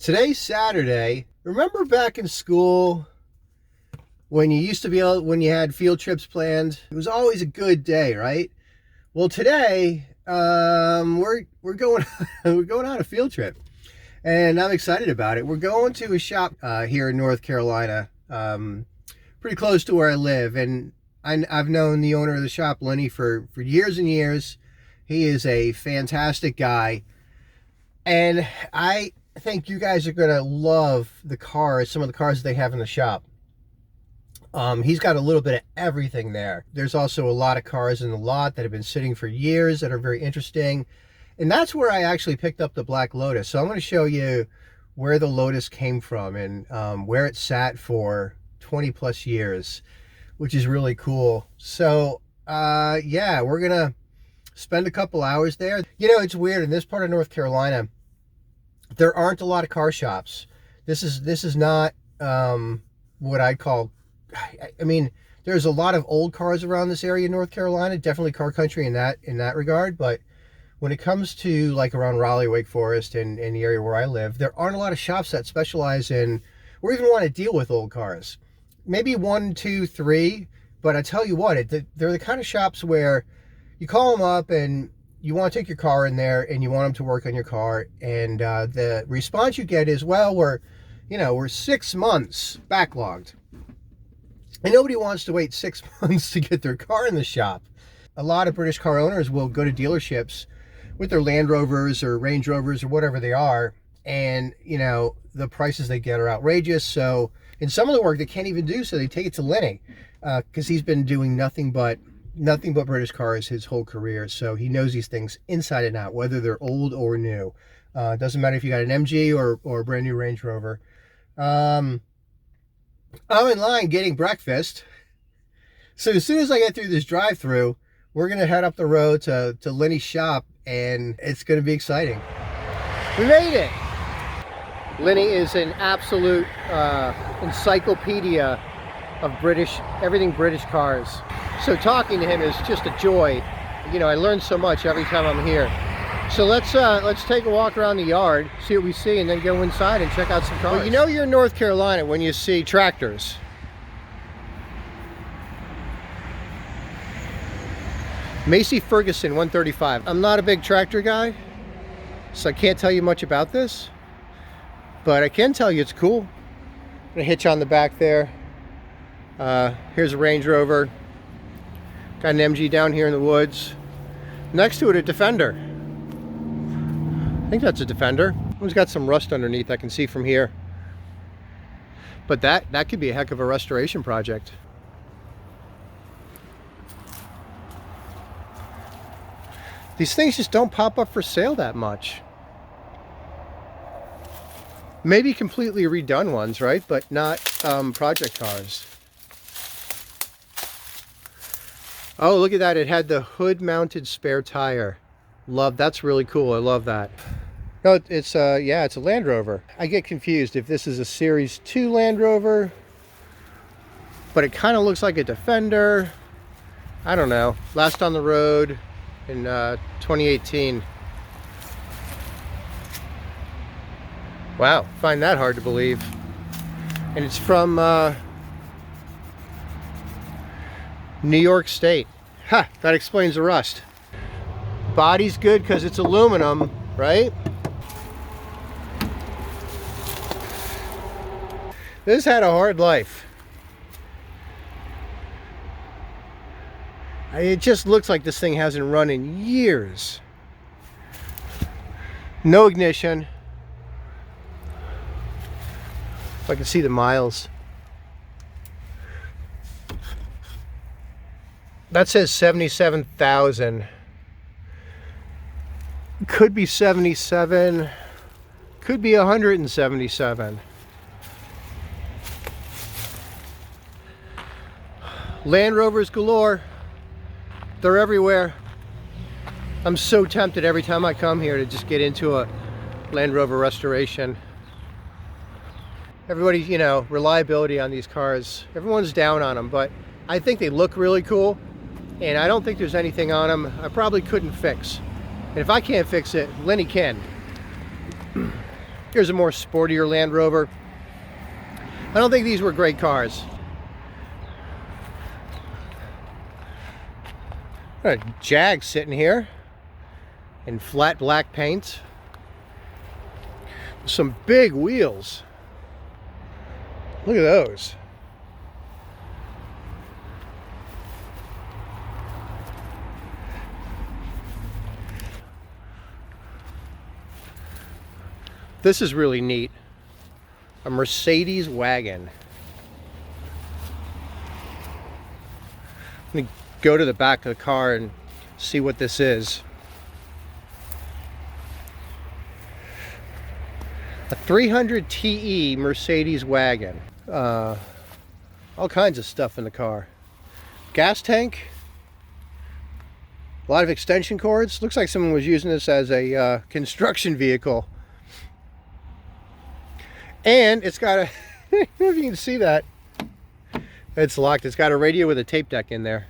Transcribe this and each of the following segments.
Today's Saturday. Remember back in school when you used to be able, when you had field trips planned? It was always a good day, right? Well, today we're going we're going on a field trip, and I'm excited about it. We're going to a shop here in North Carolina, pretty close to where I live, and I've known the owner of the shop, Lenny, for years and years. He is a fantastic guy, and I think you guys are going to love the cars, some of the cars they have in the shop. He's got a little bit of everything there. There's also a lot of cars in the lot that have been sitting for years that are very interesting. And that's where I actually picked up the Black Lotus. So I'm going to show you where the Lotus came from and where it sat for 20 plus years, which is really cool. So yeah, we're going to spend a couple hours there. You know, it's weird. In this part of North Carolina, there aren't a lot of car shops. This is not what I'd call, I mean, there's a lot of old cars around this area in North Carolina, definitely car country in that regard, but when it comes to like around Raleigh, Wake Forest, and the area where I live, there aren't a lot of shops that specialize in or even want to deal with old cars. Maybe 1, 2, 3, but I tell you what, they're the kind of shops where you call them up and you want to take your car in there and you want them to work on your car, and the response you get is, well, we're 6 months backlogged. And nobody wants to wait 6 months to get their car in the shop. A lot of British car owners will go to dealerships with their Land Rovers or Range Rovers or whatever they are, and the prices they get are outrageous. So in some of the work they can't even do, so they take it to Lenny, because he's been doing nothing but British cars his whole career. So he knows these things inside and out, whether they're old or new. It doesn't matter if you got an MG or a brand new Range Rover. I'm in line getting breakfast. So as soon as I get through this drive-through, we're going to head up the road to Lennys Shop, and it's going to be exciting. We made it! Lenny is an absolute encyclopedia of everything British cars. So talking to him is just a joy. I learn so much every time I'm here. So let's take a walk around the yard, see what we see, and then go inside and check out some cars. Well, you're in North Carolina when you see tractors. Massey Ferguson 135. I'm not a big tractor guy, so I can't tell you much about this, but I can tell you it's cool. I'm gonna hitch on the back there. Here's a Range Rover. Got an MG down here in the woods. Next to it, a Defender. I think that's a Defender. It's got some rust underneath I can see from here. But that could be a heck of a restoration project. These things just don't pop up for sale that much. Maybe completely redone ones, right? But not project cars. Oh, look at that. It had the hood-mounted spare tire. That's really cool. I love that. No, it's yeah, it's a Land Rover. I get confused if this is a Series 2 Land Rover, but it kind of looks like a Defender. I don't know. Last on the road in 2018. Wow, find that hard to believe. And it's from New York State. Ha, that explains the rust. Body's good because it's aluminum, right? This had a hard life. It just looks like this thing hasn't run in years. No ignition. If I can see the miles. That says 77,000. Could be 77. Could be 177. Land Rovers galore. They're everywhere. I'm so tempted every time I come here to just get into a Land Rover restoration. Everybody, reliability on these cars, everyone's down on them, but I think they look really cool, and I don't think there's anything on them I probably couldn't fix. And if I can't fix it, Lenny can. Here's a more sportier Land Rover. I don't think these were great cars. Got a Jag sitting here in flat black paint. Some big wheels. Look at those. This is really neat. A Mercedes wagon. Let me go to the back of the car and see what this is. A 300 TE Mercedes wagon. All kinds of stuff in the car. Gas tank. A lot of extension cords. Looks like someone was using this as a construction vehicle. And it's got a, I don't know if you can see that. It's locked. It's got a radio with a tape deck in there.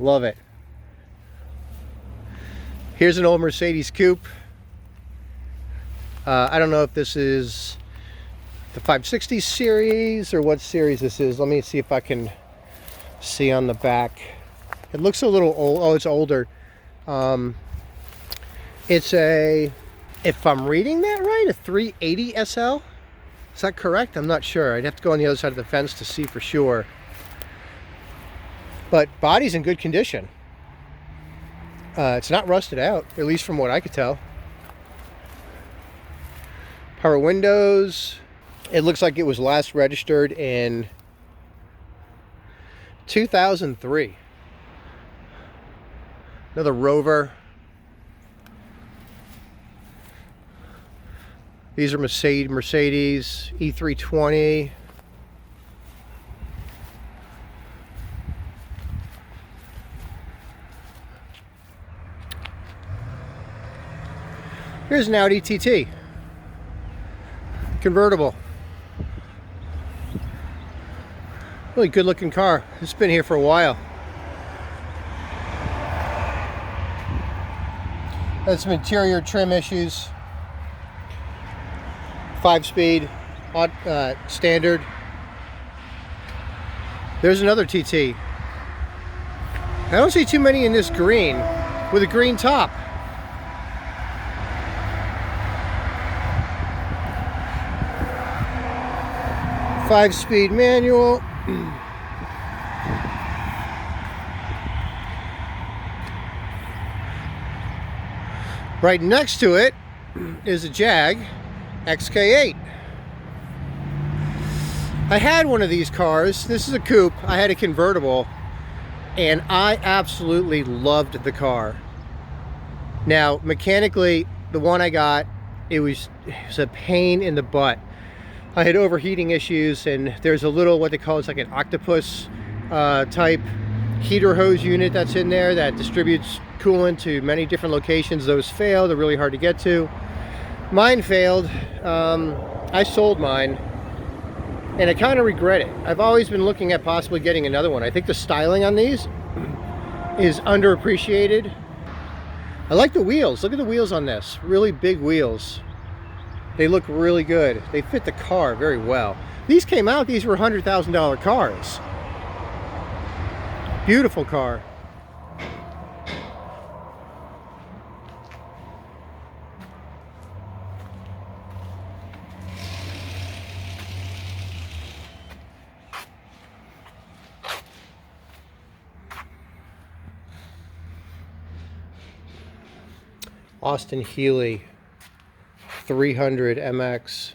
Love it. Here's an old Mercedes coupe. I don't know if this is the 560 series or what series this is. Let me see if I can see on the back. It looks a little old. Oh, it's older. It's a, if I'm reading that right, a 380 SL. Is that correct? I'm not sure. I'd have to go on the other side of the fence to see for sure. But body's in good condition. It's not rusted out, at least from what I could tell. Power windows. It looks like it was last registered in 2003. Another Rover. These are Mercedes E320. Here's an Audi TT. Convertible. Really good looking car. It's been here for a while. Has some interior trim issues. 5-speed, standard. There's another TT. I don't see too many in this green with a green top. Five-speed manual. Right next to it is a Jag XK8. I had one of these cars. This is a coupe. I had a convertible and I absolutely loved the car. Now mechanically, the one I got, it was a pain in the butt. I had overheating issues, and there's a little, what they call, it's like an octopus type heater hose unit that's in there that distributes coolant to many different locations. Those fail. They're really hard to get to. Mine failed. I sold mine, and I kind of regret it. I've always been looking at possibly getting another one. I think the styling on these is underappreciated. I like the wheels. Look at the wheels on this. Really big wheels. They look really good. They fit the car very well. These came out, these were $100,000 cars. Beautiful car. Austin Healey 300 MX.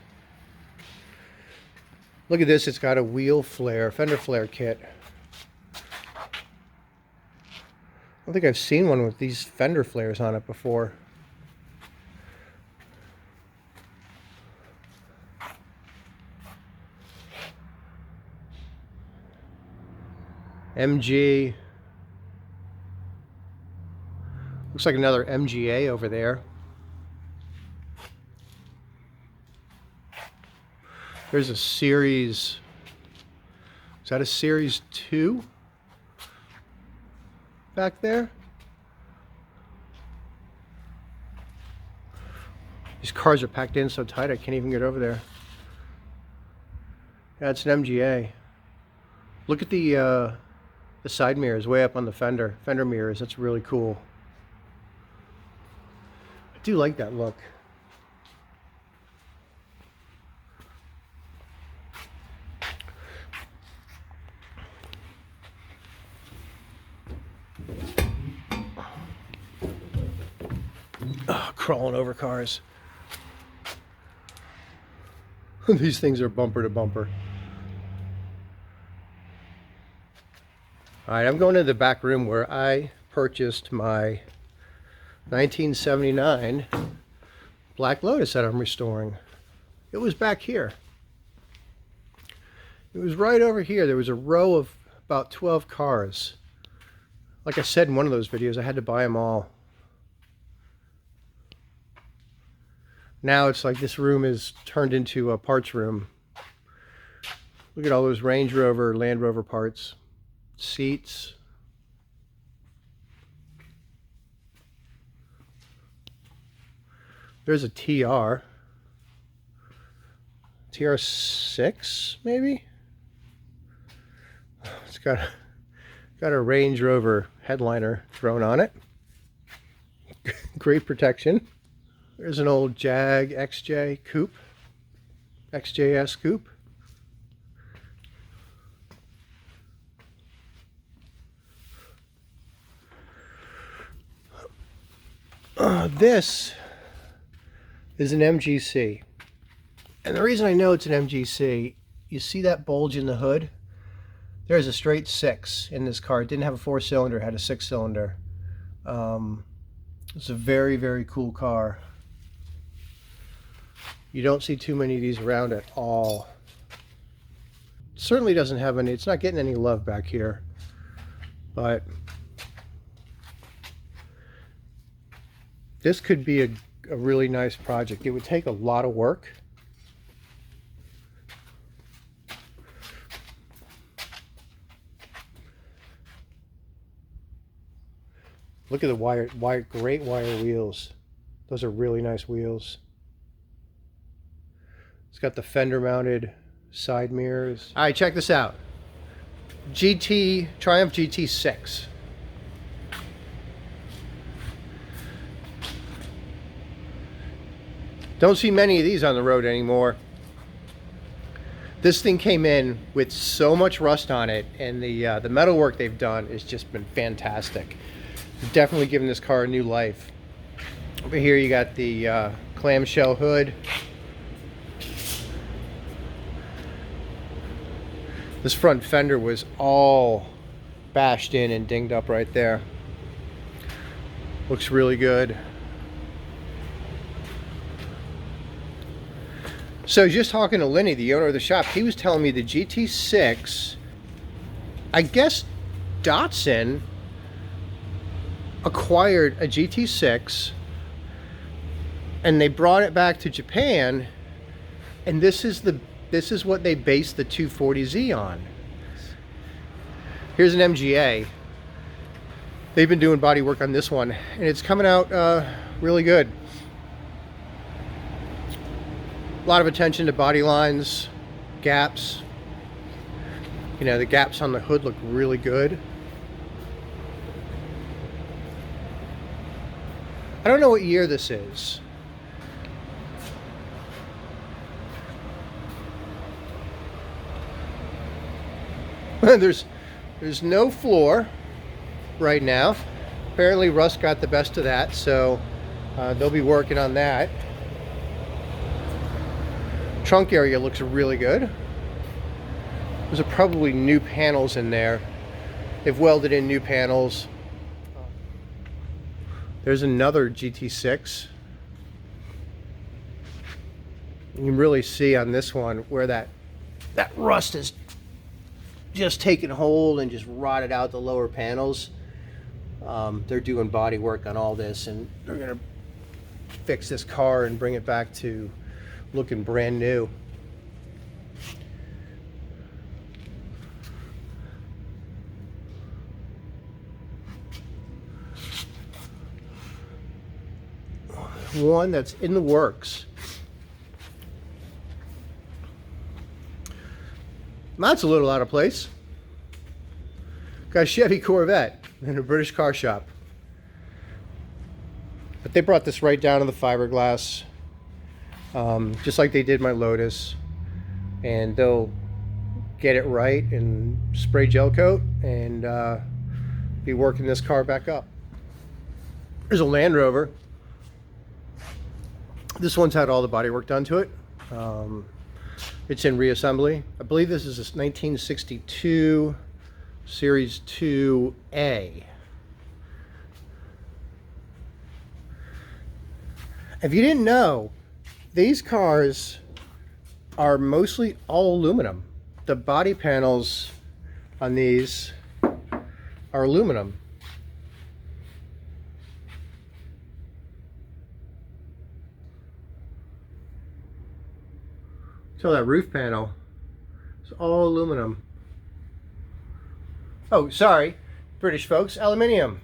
Look at this, it's got a wheel flare, fender flare kit. I don't think I've seen one with these fender flares on it before. MG. Looks like another MGA over there. There's a series. Is that a series 2? Back there? These cars are packed in so tight I can't even get over there. Yeah, it's an MGA. Look at the side mirrors way up on the fender mirrors. That's really cool. I do like that look. Oh, crawling over cars. These things are bumper to bumper. All right, I'm going to the back room where I purchased my 1979 Black Lotus that I'm restoring. It was back here. It was right over here. There was a row of about 12 cars. Like I said in one of those videos, I had to buy them all. Now it's like this room is turned into a parts room. Look at all those Range Rover, Land Rover parts. Seats. There's a TR. TR6 maybe? It's got a Range Rover headliner thrown on it. Great protection. There's an old Jag XJ coupe. XJS coupe. This is an MGC. And the reason I know it's an MGC, you see that bulge in the hood? There's a straight 6 in this car. It didn't have a 4-cylinder, it had a 6-cylinder. It's a very, very cool car. You don't see too many of these around at all. It certainly doesn't have any, it's not getting any love back here. But this could be a really nice project. It would take a lot of work. Look at the great wire wheels. Those are really nice wheels. It's got the fender mounted side mirrors. All right, check this out. Triumph GT6. Don't see many of these on the road anymore. This thing came in with so much rust on it, and the metal work they've done has just been fantastic. Definitely giving this car a new life. Over here you got the clamshell hood. This front fender was all bashed in and dinged up right there. Looks really good. So just talking to Lenny, the owner of the shop, he was telling me the GT6, I guess Datsun acquired a GT6 and they brought it back to Japan, and this is what they based the 240Z on. Here's an MGA. They've been doing body work on this one, and it's coming out really good. A lot of attention to body lines, gaps. You know, the gaps on the hood look really good. I don't know what year this is. There's no floor right now. Apparently rust got the best of that, so they'll be working on that. Trunk area looks really good. There's probably new panels in there. They've welded in new panels. There's another GT6. You can really see on this one where that rust has just taken hold and just rotted out the lower panels. They're doing body work on all this, and they're gonna fix this car and bring it back to looking brand new. one that's in the works. That's a little out of place. Got a Chevy Corvette in a British car shop. But they brought this right down to the fiberglass, just like they did my Lotus. And they'll get it right and spray gel coat and be working this car back up. There's a Land Rover. This one's had all the body work done to it. It's in reassembly. I believe this is a 1962 Series 2A. If you didn't know, these cars are mostly all aluminum. The body panels on these are aluminum. So that roof panel is all aluminum. Oh, sorry, British folks, aluminium.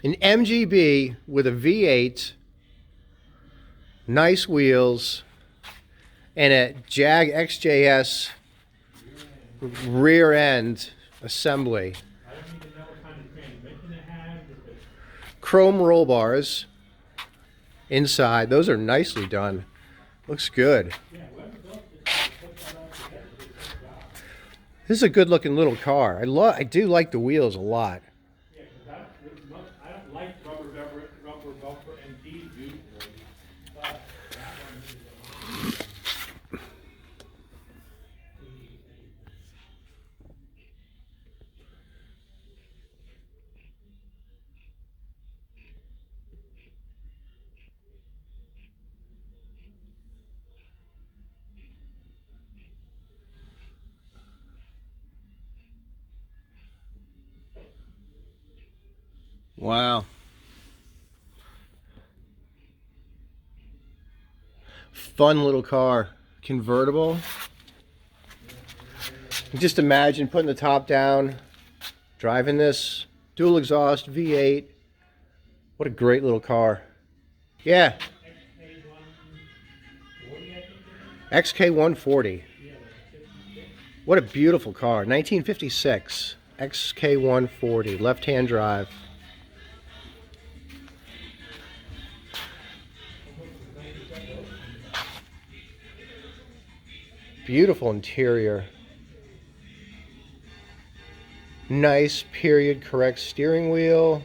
An MGB with a V8, nice wheels, and a Jag XJS rear end assembly. I don't even know what kind of transmission it has. Chrome roll bars inside. Those are nicely done. Looks good. Yeah, whoever built this, put that all together, did a good job. This is a good looking little car. I do like the wheels a lot. Yeah, because I don't like rubber bumper MGs usually, but that one is Wow. Fun little car. Convertible. Just imagine putting the top down, driving this. Dual exhaust, V8. What a great little car. Yeah. XK140. What a beautiful car. 1956. XK140. Left-hand drive. Beautiful interior. Nice period correct steering wheel.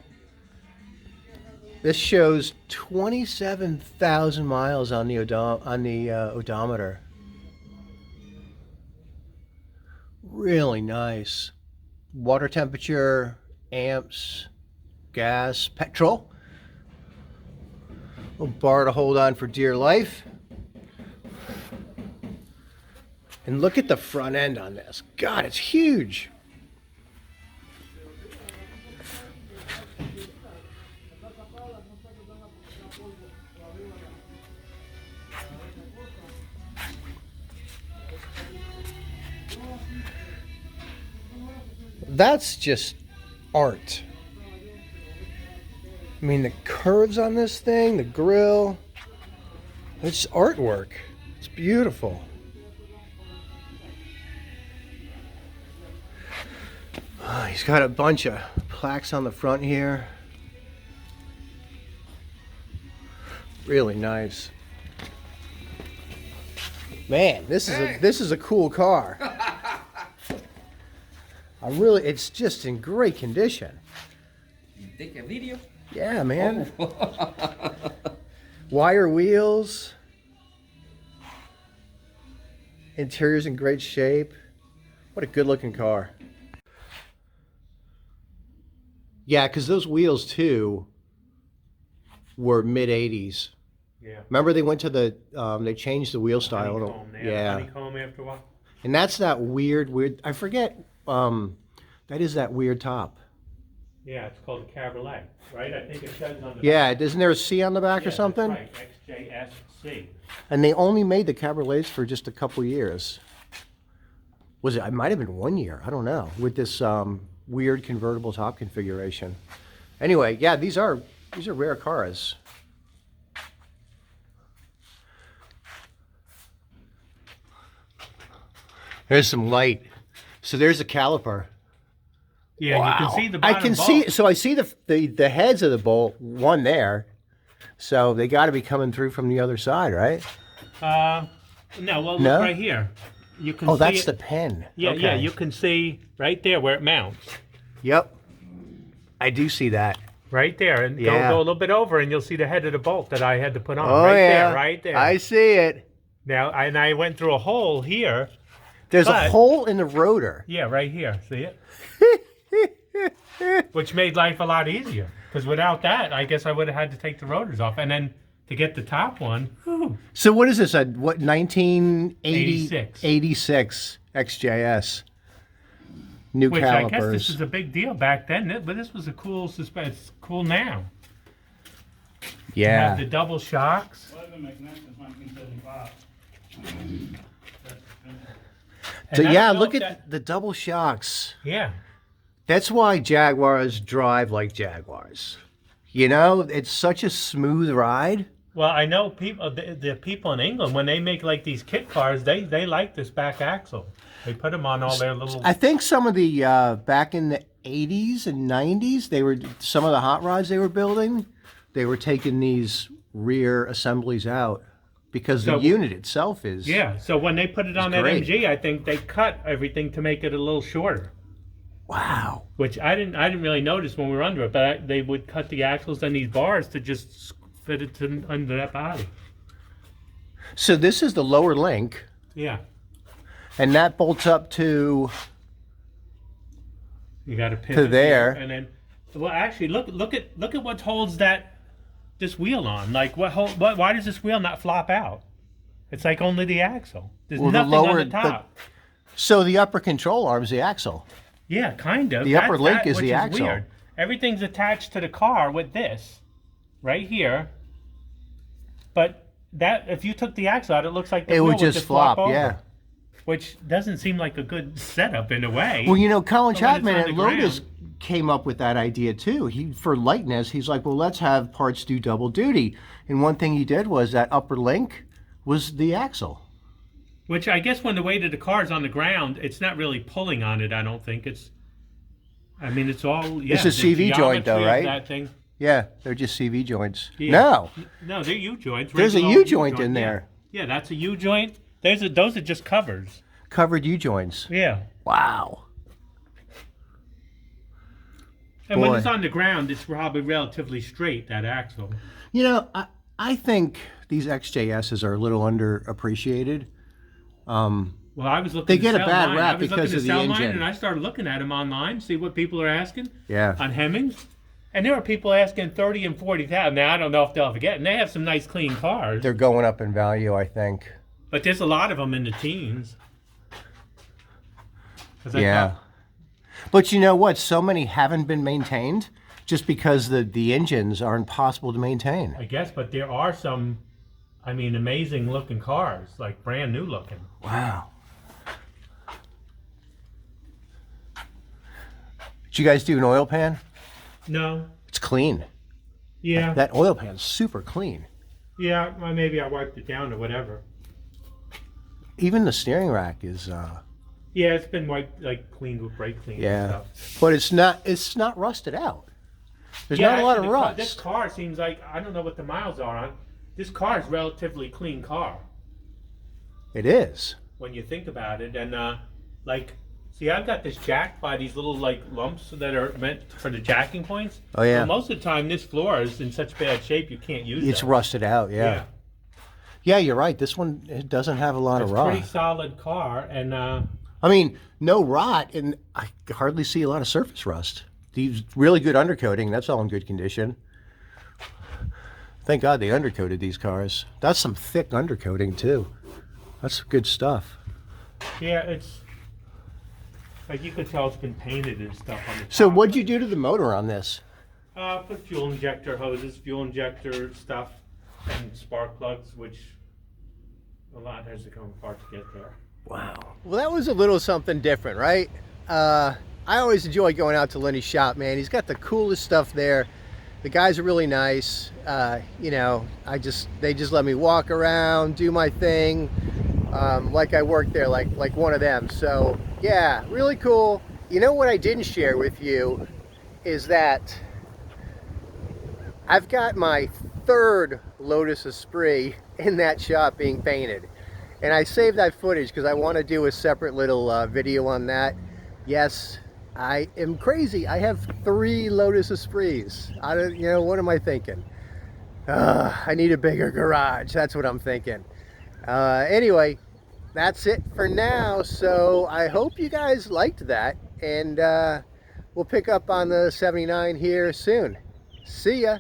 This shows 27,000 miles on the odometer. Really nice. Water temperature, amps, gas, petrol. Little bar to hold on for dear life. And look at the front end on this. God, it's huge. That's just art. I mean, the curves on this thing, the grille, it's artwork. It's beautiful. He's got a bunch of plaques on the front here. Really nice. Man, this is a cool car. It's just in great condition. You take a video? Yeah, man. Oh. Wire wheels. Interior's in great shape. What a good looking car. Yeah, because those wheels too were mid 80s. Yeah. Remember they went to they changed the wheel style. Honeycomb, Yeah. honeycomb after a while. And that's that weird, I forget, that is that weird top. Yeah, it's called a Cabralette, right? I think it says on the Yeah, back. isn't there a C on the back Yeah, or something? that's right, XJSC. And they only made the Cabriolettes for just a couple years. It might have been 1 year, I don't know, with this weird convertible top configuration. Anyway, yeah, these are These are rare cars. There's some light. So there's a caliper. Yeah, Wow. you can see the I bottom can bolt. see. So I see the heads of the bolt. One there. So they got to be coming through from the other side, right? No, well, look No? right here. You can Oh, see that's it. the pin. Yeah, Okay. yeah, you can see right there where it mounts. Yep. I do see that. Right there, and Yeah. go a little bit over, and you'll see the head of the bolt that I had to put on. Oh, right yeah. there, right there. I see it. Now, I went through a hole here. There's a But- hole in the rotor. Yeah, right here. See it? Which made life a lot easier. Because without that, I guess I would have had to take the rotors off. And then to get the top one, whew, So what is this? A what? 1980? 86. 86 XJS. New which calipers. I guess this is a big deal back then. But this was a cool suspension. It's cool now. You have the Yeah. double shocks. Well, I've been making that since 1975. So And I yeah, don't know look if at the double shocks. Yeah. That's why Jaguars drive like Jaguars. You know, it's such a smooth ride. Well, I know people, the people in England, when they make like these kit cars, they like this back axle. They put them on all their little. I think some of the back in the 80s and 90s, some of the hot rods they were building, they were taking these rear assemblies out because the So- unit itself is. Yeah. So when they put it on that great. MG, I think they cut everything to make it a little shorter. Wow. Which I didn't really notice when we were under it, but they would cut the axles and these bars to just fit it under that body. So this is the lower link, Yeah. and that bolts up to. You got to pivot there. here, and then, well, actually, look at what holds this wheel on. Like why does this wheel not flop out? It's like only the axle. There's Well, the nothing lower- on the top. So the upper control arm is the axle. Yeah, kind of. The upper link is which the axle. Weird. Everything's attached to the car with this, right here. But that, if you took the axle out, it looks like the It wheel would just flop. over, Yeah. which doesn't seem like a good setup in a way. Well, you know, Colin But when it's Chapman on at the Lotus ground- came up with that idea too. For lightness, he's like, well, let's have parts do double duty. And one thing he did was that upper link was the axle. Which I guess when the weight of the car is on the ground, it's not really pulling on it. I don't think it's. I mean, it's all. Yeah, It's a the CV joint, though, geometry of right? That thing. Yeah, they're just CV joints. Yeah. No, No, they're U joints. There's a regular U old joint in yeah. there. Yeah, that's a U joint. Those are just covers. covered U joints. Yeah. Wow. And when Boy. it's on the ground, it's probably relatively straight, that axle. You know, I think these XJSs are a little underappreciated. Well, I was looking. They to get a sell bad mine. rap I was because looking of to the sell mine, engine. and I started looking at them online, see what people are asking Yeah. on Hemmings, and there are people asking 30 and 40,000. Now I don't know if they'll ever get, and they have some nice clean cars, They're going up in value, I think. but there's a lot of them in the teens. 'Cause I Yeah. thought- But you know what? So many haven't been maintained just because the engines are impossible to maintain. I guess, but there are some, I mean, amazing looking cars, like brand new looking. Wow. Did you guys do an oil pan? No. It's clean. Yeah. That oil pan's super clean. Yeah. Well, maybe I wiped it down or whatever. Even the steering rack is Yeah, it's been wiped, like cleaned with brake clean and yeah. stuff. But it's not rusted out. There's Yeah, not a lot of actually, rust. This car seems like, I don't know what the miles are on. This car is relatively clean car It is. when you think about it. And like, see, I've got this jack by these little like lumps that are meant for the jacking points. Oh, yeah. Well, most of the time, this floor is in such bad shape you can't use it. It's rusted out, yeah. Yeah, you're right. This one it doesn't have a lot It's of a pretty rust. solid car, and I mean, no rot, and I hardly see a lot of surface rust. These really good undercoating, that's all in good condition. Thank God they undercoated these cars. That's some thick undercoating too. That's good stuff. yeah, it's like you could tell it's been painted and stuff on the top. So what'd you do to the motor on this? Put fuel injector hoses, fuel injector stuff, and spark plugs, which a lot has to come apart to get there. Wow. Well, that was a little something different, right? I always enjoy going out to Lennys Shop, man. He's got the coolest stuff there. The guys are really nice. You know, they just let me walk around, do my thing, like I work there, like one of them. So yeah, really cool. You know what I didn't share with you is that I've got my third Lotus Esprit in that shop being painted. And I saved that footage because I want to do a separate little video on that. Yes, I am crazy. I have 3 Lotus Esprits. I don't, you know, what am I thinking? I need a bigger garage. That's what I'm thinking. Anyway, that's it for now. So I hope you guys liked that. And we'll pick up on the 79 here soon. See ya.